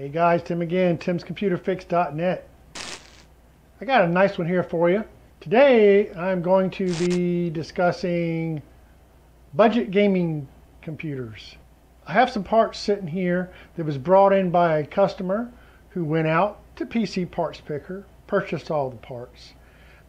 Hey guys, Tim again, timscomputerfix.net. I got a nice one here for you. Today I'm going to be discussing budget gaming computers. I have some parts sitting here that was brought in by a customer who went out to PC Parts Picker, purchased all the parts,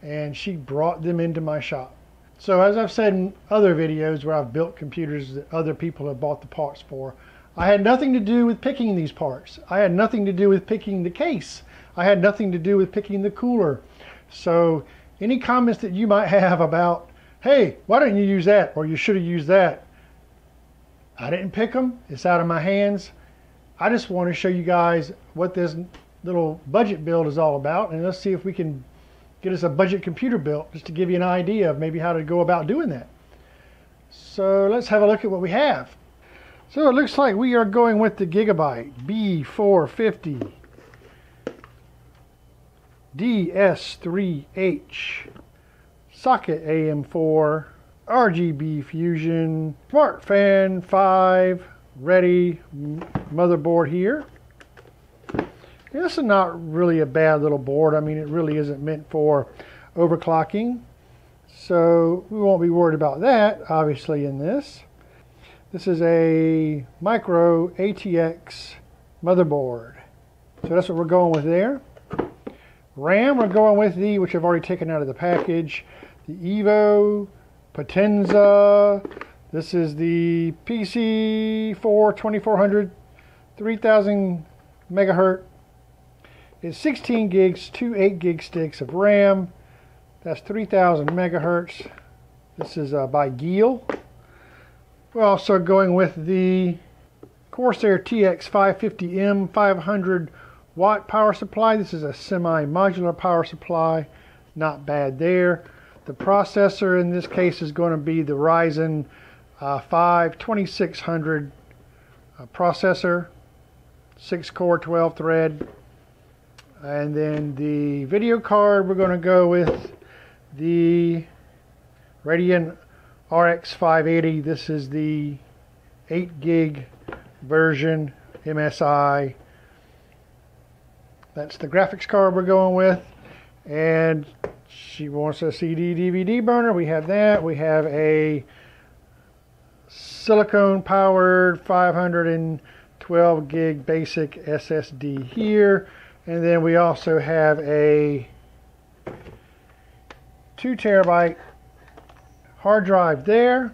and she brought them into my shop. So as I've said in other videos where I've built computers that other people have bought the parts for, I had nothing to do with picking these parts. I had nothing to do with picking the case. I had nothing to do with picking the cooler. So any comments that you might have about, hey, why didn't you use that? Or you should have used that. I didn't pick them. It's out of my hands. I just want to show you guys what this little budget build is all about. And let's see if we can get us a budget computer built, just to give you an idea of maybe how to go about doing that. So let's have a look at what we have. So it looks like we are going with the GIGABYTE B450 DS3H socket AM4 RGB Fusion Smart Fan 5 ready motherboard here. This is not really a bad little board. I mean, it really isn't meant for overclocking, so we won't be worried about that obviously in this. This is a micro ATX motherboard. So that's what we're going with there. RAM, we're going with the, which I've already taken out of the package, the Evo Potenza. This is the PC4 2400 3000 megahertz. It's 16 gigs, two 8 gig sticks of RAM. That's 3000 megahertz. This is by GeIL. We're also going with the Corsair TX 550M 500 watt power supply. This is a semi-modular power supply. Not bad there. The processor in this case is going to be the Ryzen 5 2600 processor, 6-core 12-thread. And then the video card, we're going to go with the Radeon RX 580. This is the 8 gig version MSI. That's the graphics card we're going with. And she wants a CD DVD burner. We have that. We have a silicone powered 512 gig basic SSD here. And then we also have a 2 terabyte hard drive there.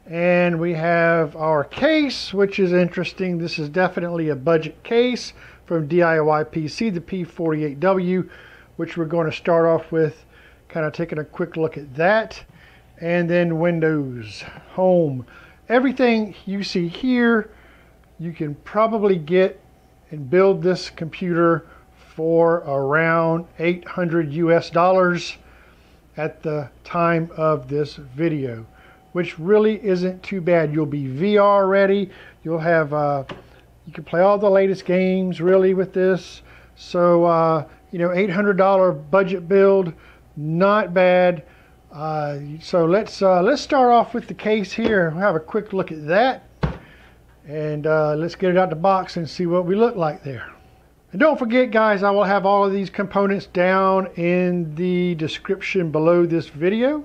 And we have our case, which is interesting. This is definitely a budget case from DIY PC, the P48W, which we're going to start off with, kind of taking a quick look at that. And then Windows, Home. Everything you see here, you can probably get and build this computer for around $800 US at the time of this video, which really isn't too bad. You'll be VR ready. You'll have you can play all the latest games really with this. So you know, $800 budget build, not bad. So let's start off with the case here. We'll have a quick look at that, and let's get it out the box and see what we look like there. And don't forget, guys, I will have all of these components down in the description below this video.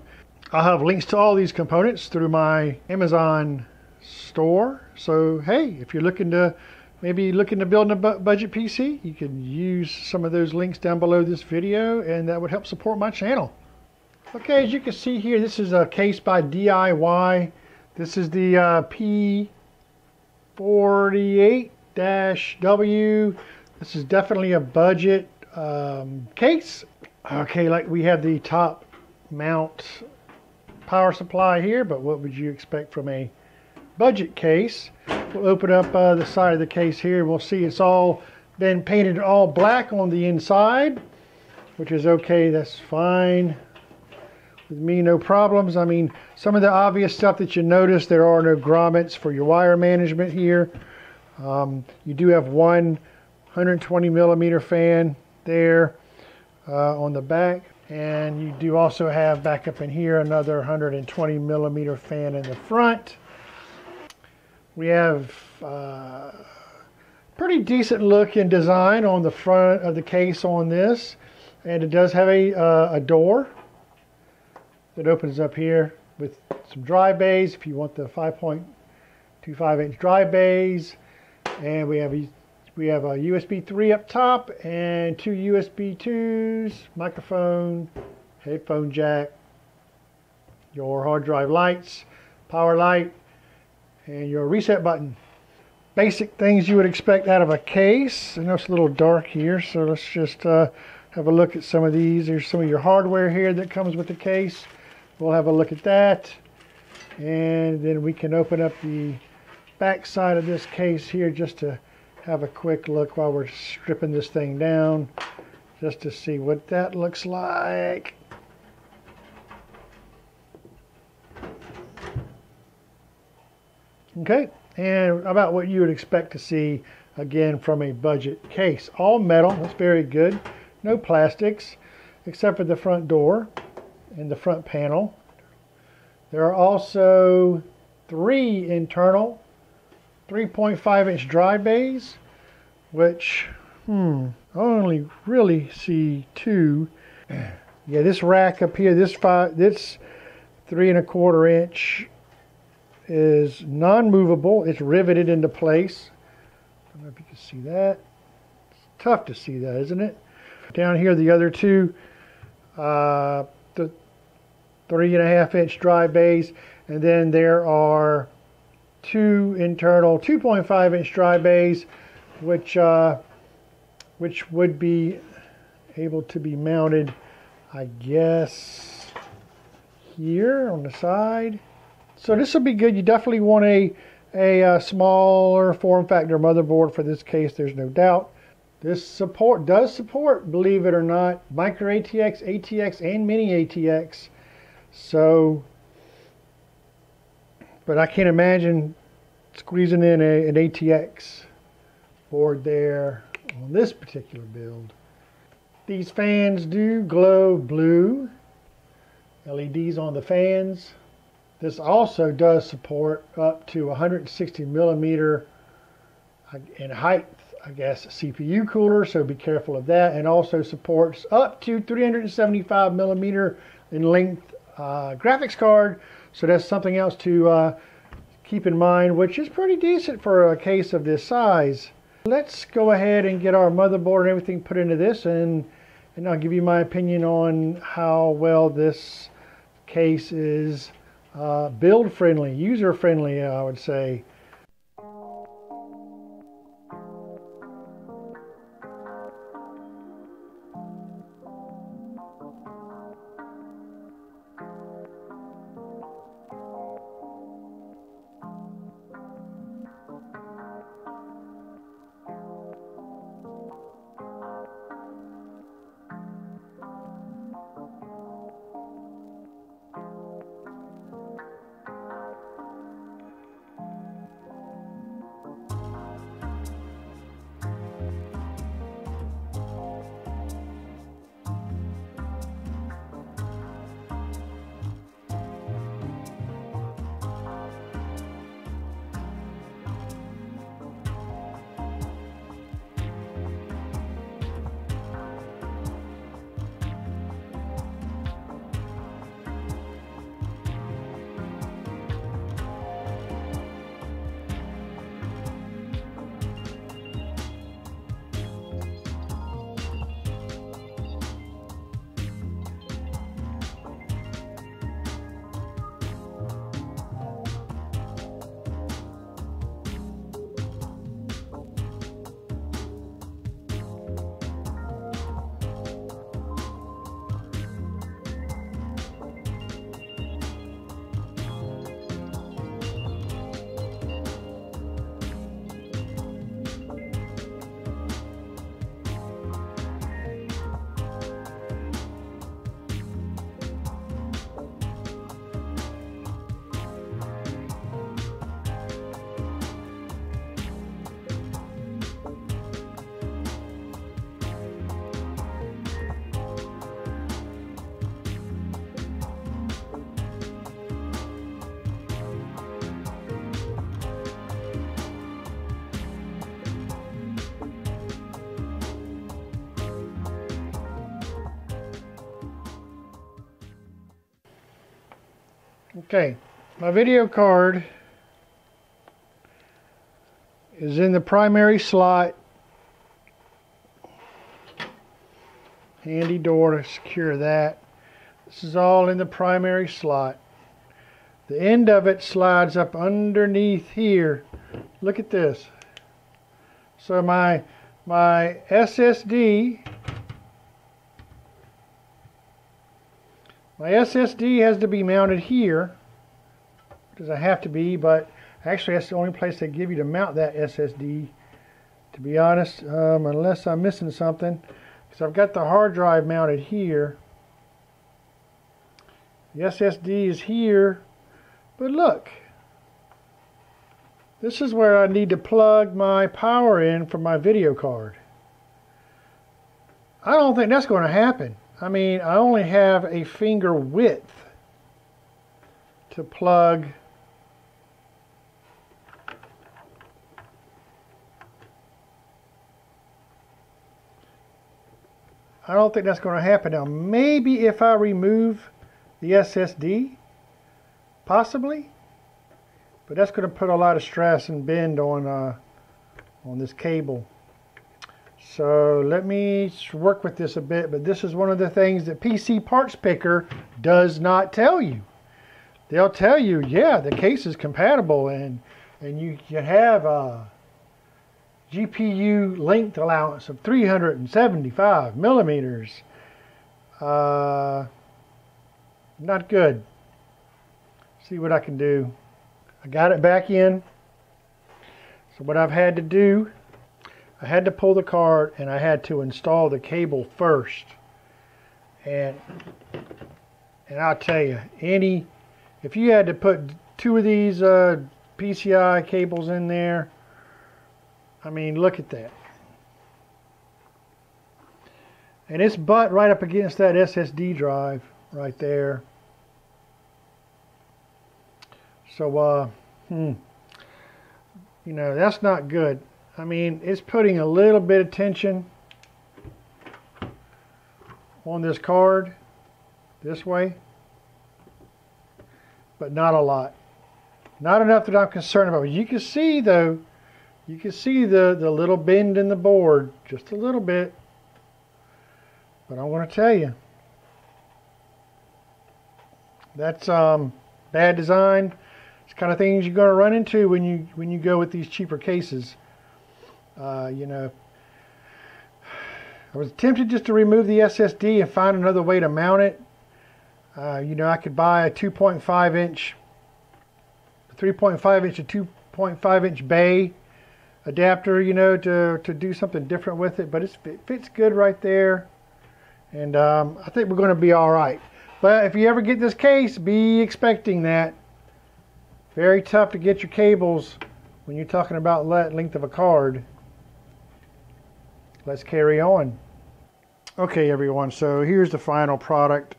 I'll have links to all these components through my Amazon store. So hey, if you're looking to build a budget PC, you can use some of those links down below this video, and that would help support my channel. Okay, as you can see here, this is a case by DIY. This is the P48-W. This is definitely a budget case. Okay, like we have the top mount power supply here, but what would you expect from a budget case? We'll open up the side of the case here, and we'll see it's all been painted all black on the inside, which is okay. That's fine with me, no problems. I mean, some of the obvious stuff that you notice, there are no grommets for your wire management here. You do have one 120 millimeter fan there on the back, and you do also have back up in here another 120 millimeter fan in the front. We have Pretty decent looking design on the front of the case on this, and it does have a door that opens up here with some drive bays if you want the 5.25 inch drive bays, and we have a USB 3 up top and 2 USB 2s, microphone, headphone jack, your hard drive lights, power light, and your reset button. Basic things you would expect out of a case. I know it's a little dark here, so let's just have a look at some of these. There's some of your hardware here that comes with the case. We'll have a look at that, and then we can open up the back side of this case here just to have a quick look while we're stripping this thing down, just to see what that looks like. Okay, and about what you would expect to see again from a budget case. All metal, that's very good. No plastics, except for the front door and the front panel. There are also 3 internal 3.5 inch drive bays, which I only really see 2. Yeah, this rack up here, this 3.25 inch is non-movable. It's riveted into place. I don't know if you can see that. It's tough to see that, isn't it? Down here, the other 2, the 3.5 inch drive bays, and then there are 2 internal 2.5 inch drive bays, which would be able to be mounted, I guess, here on the side. So this will be good. You definitely want a smaller form factor motherboard for this case, there's no doubt. This does support, believe it or not, micro ATX, ATX, and mini ATX. So, but I can't imagine squeezing in an ATX board there on this particular build. These fans do glow blue. LEDs on the fans. This also does support up to 160 millimeter in height, I guess, CPU cooler, so be careful of that. And also supports up to 375 millimeter in length graphics card, so that's something else to keep in mind, which is pretty decent for a case of this size. Let's go ahead and get our motherboard and everything put into this, and I'll give you my opinion on how well this case is build friendly, user friendly, I would say. Okay, my video card is in the primary slot. Handy door to secure that. This is all in the primary slot. The end of it slides up underneath here. Look at this. So my SSD has to be mounted here. Doesn't have to be, but actually that's the only place they give you to mount that SSD, to be honest, unless I'm missing something. Because I've got the hard drive mounted here. The SSD is here, but look, this is where I need to plug my power in for my video card. I don't think that's going to happen. I mean, I only have a finger width to plug I don't think that's going to happen. Now, maybe if I remove the SSD, possibly, but that's going to put a lot of stress and bend on this cable. So let me work with this a bit, but this is one of the things that PC Parts Picker does not tell you. They'll tell you, yeah, the case is compatible and you have a GPU length allowance of 375 millimeters. Not good. See what I can do. I got it back in. So what I've had to do, I had to pull the card and I had to install the cable first. And I'll tell you, if you had to put two of these PCI cables in there, I mean, look at that. And it's butt right up against that SSD drive right there. So, you know, that's not good. I mean, it's putting a little bit of tension on this card this way, but not a lot. Not enough that I'm concerned about. You can see, though, you can see the little bend in the board, just a little bit. But I'm going to tell you, that's bad design. It's the kind of things you're going to run into when you go with these cheaper cases. You know, I was tempted just to remove the SSD and find another way to mount it. You know, I could buy a 2.5 inch, 3.5 inch to 2.5 inch bay adapter, you know, to do something different with it, but it fits good right there, and I think we're going to be all right. But if you ever get this case, be expecting that. Very tough to get your cables when you're talking about length of a card. Let's carry on. Okay, everyone, so here's the final product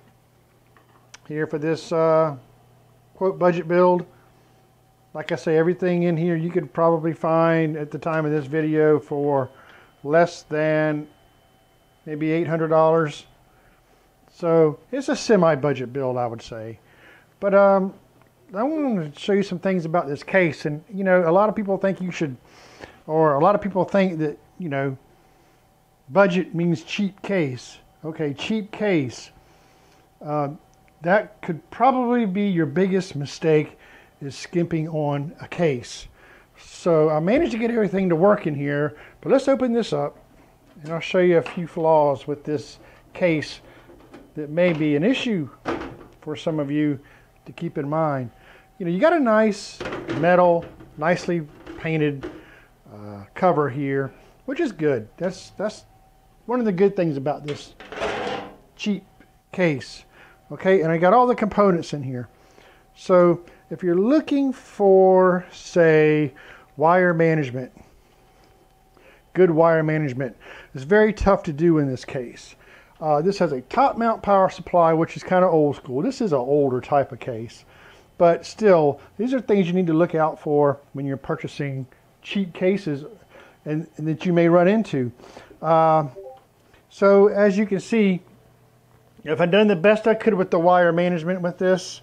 here for this quote budget build. Like I say, everything in here you could probably find at the time of this video for less than maybe $800. So it's a semi-budget build, I would say. But I want to show you some things about this case. And, you know, a lot of people think you should, or a lot of people think that, you know, budget means cheap case. Okay, cheap case. That could probably be your biggest mistake, is skimping on a case. So I managed to get everything to work in here, but let's open this up and I'll show you a few flaws with this case that may be an issue for some of you to keep in mind. You know, you got a nice metal, nicely painted cover here, which is good. That's one of the good things about this cheap case. Okay, and I got all the components in here. So if you're looking for, say, wire management, good wire management, it's very tough to do in this case. This has a top mount power supply, which is kind of old school. This is an older type of case, but still, these are things you need to look out for when you're purchasing cheap cases and that you may run into. So as you can see, if I've done the best I could with the wire management with this,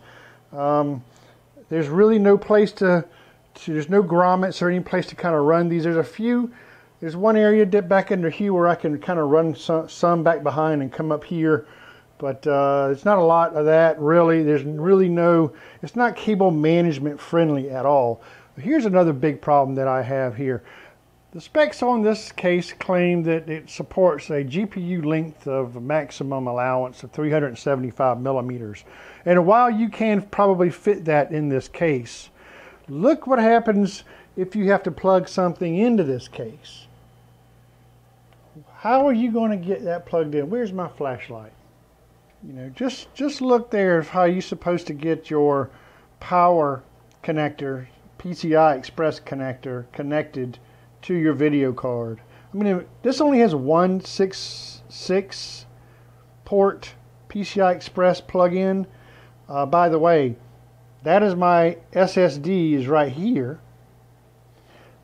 There's really no place there's no grommets or any place to kind of run these. There's one area dip back under here where I can kind of run some back behind and come up here. But it's not a lot of that, really. There's really it's not cable management friendly at all. Here's another big problem that I have here. The specs on this case claim that it supports a GPU length of maximum allowance of 375 millimeters. And while you can probably fit that in this case, look what happens if you have to plug something into this case. How are you going to get that plugged in? Where's my flashlight? You know, just look there how you're supposed to get your power connector, PCI Express connector, connected to your video card. I mean, this only has one 6 port PCI Express plug-in. By the way, that is my SSD is right here.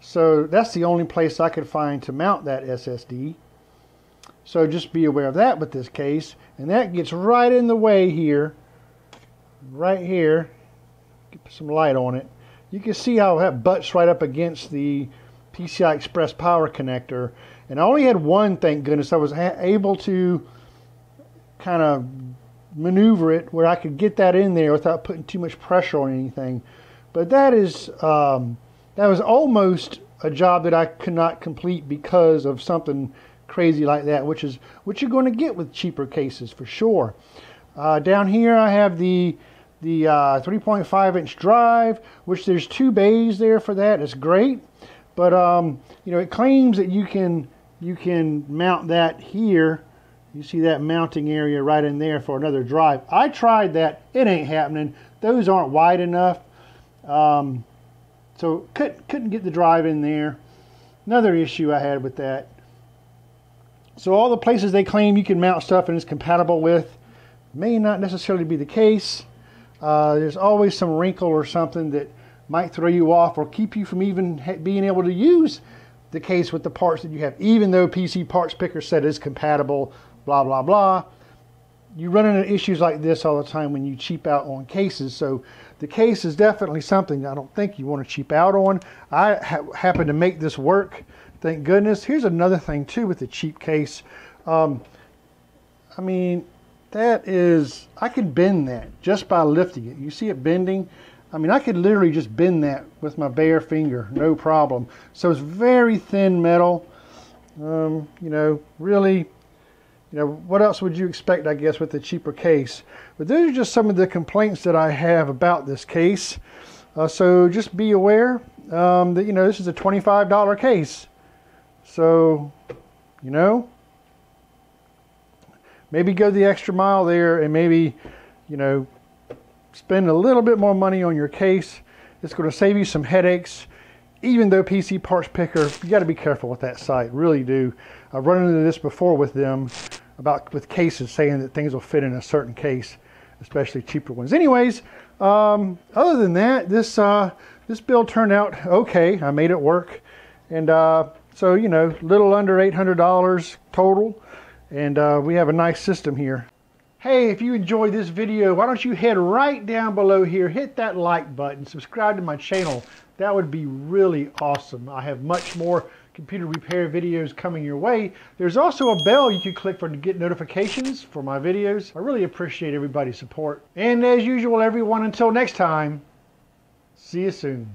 So that's the only place I could find to mount that SSD. So just be aware of that with this case. And that gets right in the way here. Right here. Get some light on it. You can see how that butts right up against the PCI Express power connector. And I only had one, thank goodness. I was able to kind of maneuver it where I could get that in there without putting too much pressure on anything. But that was almost a job that I could not complete because of something crazy like that, which is what you're going to get with cheaper cases for sure. Down here I have the 3.5-inch drive, which there's 2 bays there for that. It's great, but you know, it claims that you can mount that here. You see that mounting area right in there for another drive. I tried that. It ain't happening. Those aren't wide enough. So couldn't get the drive in there. Another issue I had with that. So all the places they claim you can mount stuff and it's compatible with may not necessarily be the case. There's always some wrinkle or something that might throw you off or keep you from even being able to use the case with the parts that you have, even though PC Parts Picker said it's compatible, blah, blah, blah. You run into issues like this all the time when you cheap out on cases. So the case is definitely something I don't think you want to cheap out on. I happen to make this work, thank goodness. Here's another thing too with the cheap case. I mean, I could bend that just by lifting it. You see it bending? I mean, I could literally just bend that with my bare finger, no problem. So it's very thin metal. You know, really, you know, what else would you expect, I guess, with the cheaper case? But those are just some of the complaints that I have about this case. So just be aware that, you know, this is a $25 case. So, you know, maybe go the extra mile there and maybe, you know, spend a little bit more money on your case. It's going to save you some headaches. Even though PC Parts Picker, you got to be careful with that site, really do. I've run into this before with them, with cases saying that things will fit in a certain case, especially cheaper ones. Anyways, other than that, this build turned out okay. I made it work. And so, you know, little under $800 total. And we have a nice system here. Hey, if you enjoyed this video, why don't you head right down below here, hit that like button, subscribe to my channel. That would be really awesome. I have much more computer repair videos coming your way. There's also a bell you can click to get notifications for my videos. I really appreciate everybody's support. And as usual, everyone, until next time, see you soon.